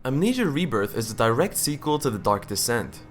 Amnesia Rebirth is a direct sequel to The Dark Descent.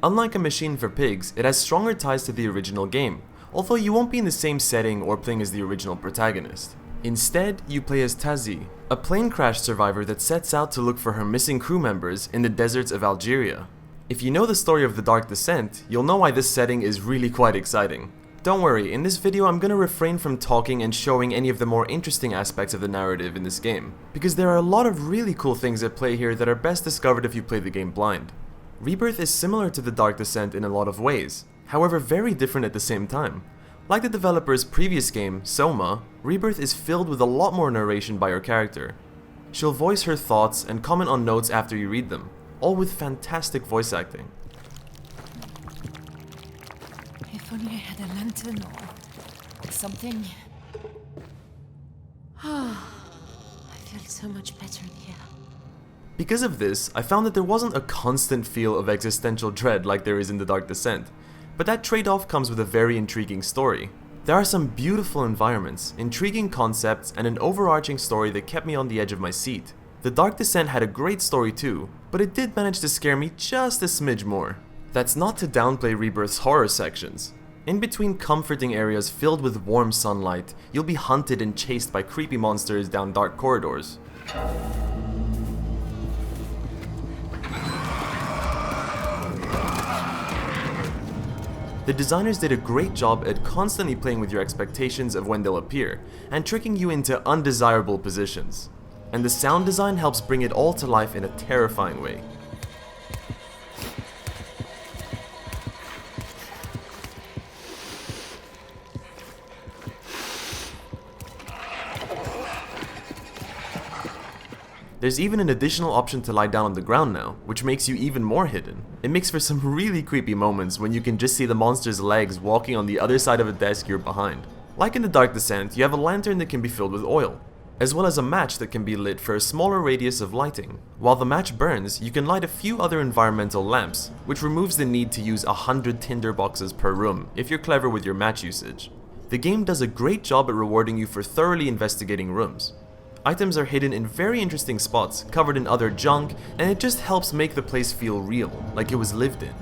Unlike A Machine for Pigs, it has stronger ties to the original game, although you won't be in the same setting or playing as the original protagonist. Instead, you play as Tazi, a plane crash survivor that sets out to look for her missing crew members in the deserts of Algeria. If you know the story of The Dark Descent, you'll know why this setting is really quite exciting. Don't worry, in this video I'm gonna refrain from talking and showing any of the more interesting aspects of the narrative in this game, because there are a lot of really cool things at play here that are best discovered if you play the game blind. Rebirth is similar to The Dark Descent in a lot of ways, however very different at the same time. Like the developer's previous game, Soma, Rebirth is filled with a lot more narration by her character. She'll voice her thoughts and comment on notes after you read them, all with fantastic voice acting. If only I had a lantern or something. I feel so much better in here. Because of this, I found that there wasn't a constant feel of existential dread like there is in The Dark Descent, but that trade-off comes with a very intriguing story. There are some beautiful environments, intriguing concepts, and an overarching story that kept me on the edge of my seat. The Dark Descent had a great story too, but it did manage to scare me just a smidge more. That's not to downplay Rebirth's horror sections. In between comforting areas filled with warm sunlight, you'll be hunted and chased by creepy monsters down dark corridors. The designers did a great job at constantly playing with your expectations of when they'll appear, and tricking you into undesirable positions. And the sound design helps bring it all to life in a terrifying way. There's even an additional option to lie down on the ground now, which makes you even more hidden. It makes for some really creepy moments when you can just see the monster's legs walking on the other side of a desk you're behind. Like in The Dark Descent, you have a lantern that can be filled with oil, as well as a match that can be lit for a smaller radius of lighting. While the match burns, you can light a few other environmental lamps, which removes the need to use 100 tinder boxes per room if you're clever with your match usage. The game does a great job at rewarding you for thoroughly investigating rooms. Items are hidden in very interesting spots, covered in other junk, and it just helps make the place feel real, like it was lived in.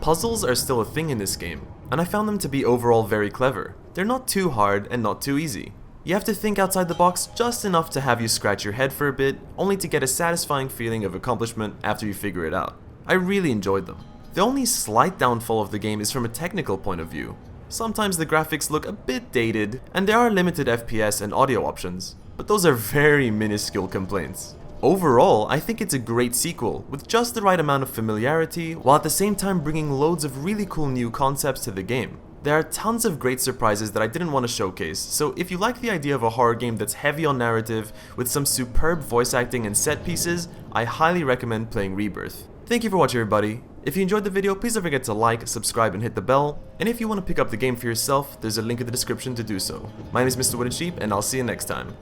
Puzzles are still a thing in this game, and I found them to be overall very clever. They're not too hard and not too easy. You have to think outside the box just enough to have you scratch your head for a bit, only to get a satisfying feeling of accomplishment after you figure it out. I really enjoyed them. The only slight downfall of the game is from a technical point of view. Sometimes the graphics look a bit dated, and there are limited FPS and audio options, but those are very minuscule complaints. Overall, I think it's a great sequel, with just the right amount of familiarity, while at the same time bringing loads of really cool new concepts to the game. There are tons of great surprises that I didn't want to showcase, so if you like the idea of a horror game that's heavy on narrative, with some superb voice acting and set pieces, I highly recommend playing Rebirth. Thank you for watching, everybody. If you enjoyed the video, please don't forget to like, subscribe, and hit the bell. And if you want to pick up the game for yourself, there's a link in the description to do so. My name is Mr. Wooden Sheep, and I'll see you next time.